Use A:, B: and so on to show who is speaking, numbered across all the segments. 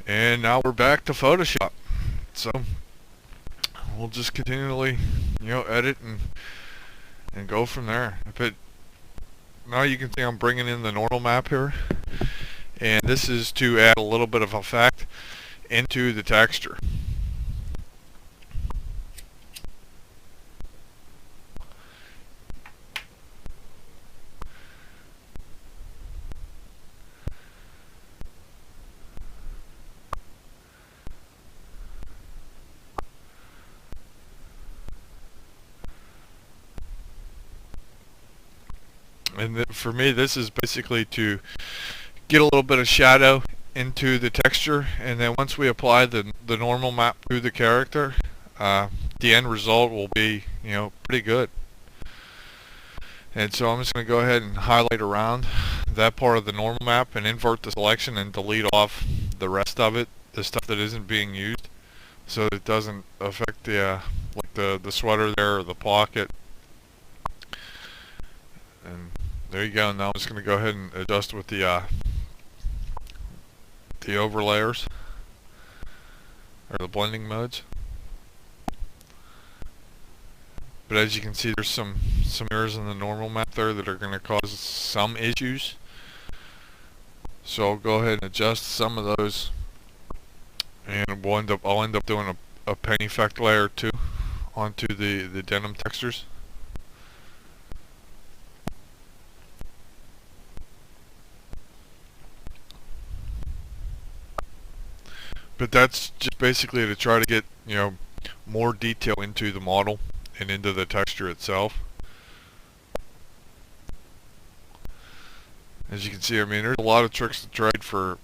A: And now we're back to Photoshop. So we'll just continually, edit and go from there. But now you can see I'm bringing in the normal map here, and this is to add a little bit of effect into the texture. And for me, this is basically to get a little bit of shadow into the texture, and then once we apply the normal map to the character, the end result will be pretty good. And so I'm just going to go ahead and highlight around that part of the normal map and invert the selection and delete off the rest of it, the stuff that isn't being used, so that it doesn't affect the like the sweater there or the pocket. And there you go. Now I'm just going to go ahead and adjust with the overlayers or the blending modes. But as you can see, there's some errors in the normal map there that are going to cause some issues. So I'll go ahead and adjust some of those, and I'll end up doing a paint effect layer too onto the denim textures. But that's just basically to try to get more detail into the model and into the texture itself. As you can see, I mean, there's a lot of tricks to trade for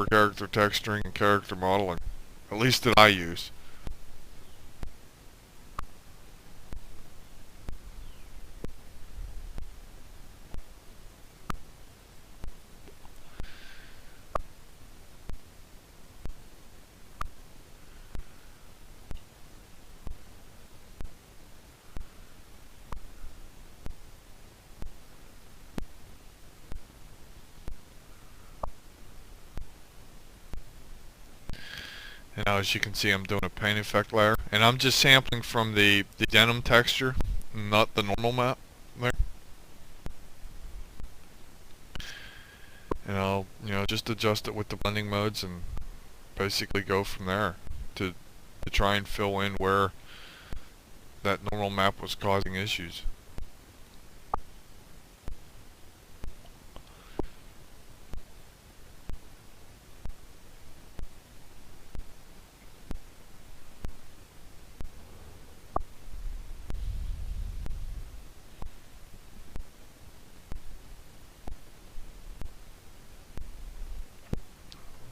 A: character texturing and character modeling, at least that I use. And now as you can see, I'm doing a paint effect layer, and I'm just sampling from the denim texture, not the normal map there. And I'll just adjust it with the blending modes and basically go from there to try and fill in where that normal map was causing issues.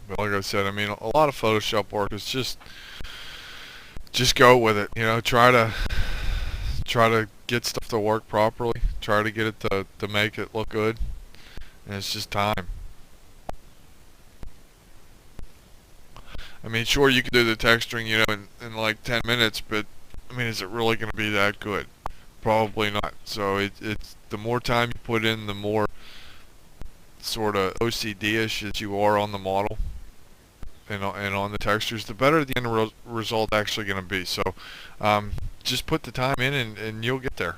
A: But like I said, I mean, a lot of Photoshop work is just go with it. Try to get stuff to work properly. Try to get it to make it look good, and it's just time. I mean, sure, you can do the texturing, in like 10 minutes, but I mean, is it really going to be that good? Probably not. So it's the more time you put in, the more sort of OCD-ish that you are on the model and on the textures, the better the end result actually going to be. So just put the time in, and you'll get there.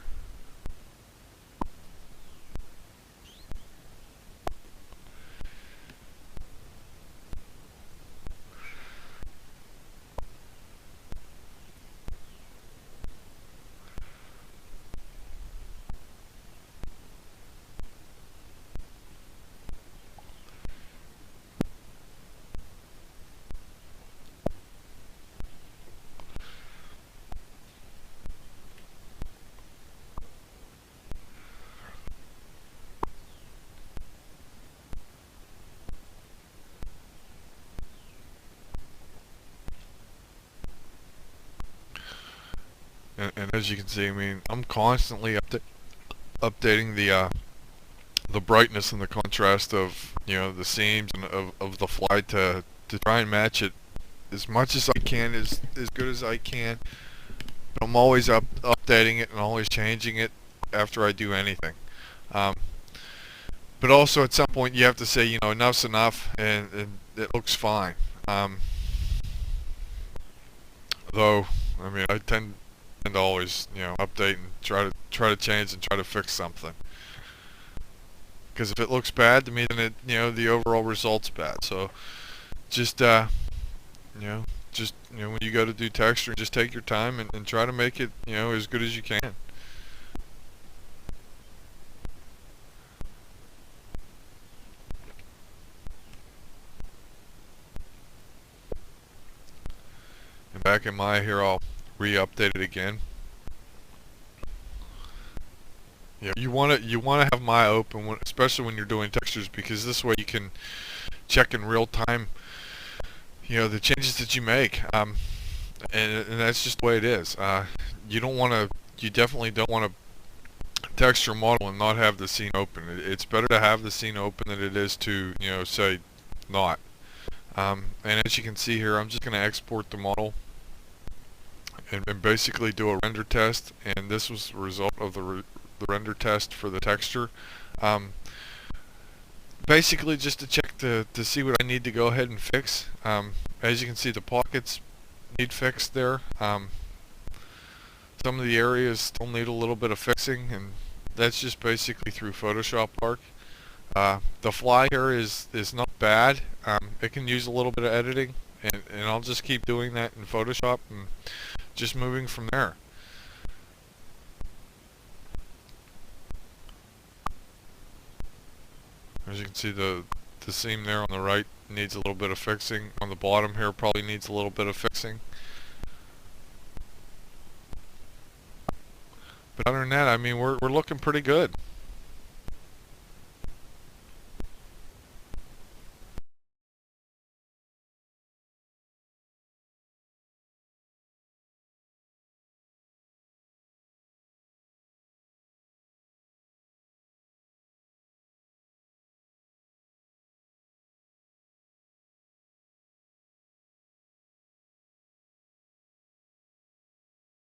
A: And as you can see, I mean, I'm constantly updating the brightness and the contrast of the seams and of the fly to try and match it as much as I can, as good as I can. But I'm always updating it and always changing it after I do anything. Um, but also at some point you have to say, enough's enough, and it looks fine. Um, though, I mean, I tend to always, update and try to change and try to fix something. Because if it looks bad to me, then the overall result's bad. So just, you know, when you go to do texture, just take your time and try to make it, as good as you can. And back in Maya here, I'll re-update it again. Yeah, you want to have Maya open, especially when you're doing textures, because this way you can check in real time, the changes that you make. And that's just the way it is. You definitely don't want to texture model and not have the scene open. It's better to have the scene open than it is to, say, not. And as you can see here, I'm just going to export the model and basically do a render test. And this was the result of the render test for the texture. Basically just to check to see what I need to go ahead and fix. As you can see, the pockets need fixed there. Some of the areas still need a little bit of fixing, and that's just basically through Photoshop Arc. The fly here is not bad. It can use a little bit of editing, and I'll just keep doing that in Photoshop and just moving from there. As you can see, the seam there on the right needs a little bit of fixing. On the bottom here probably needs a little bit of fixing. But other than that, I mean, we're looking pretty good.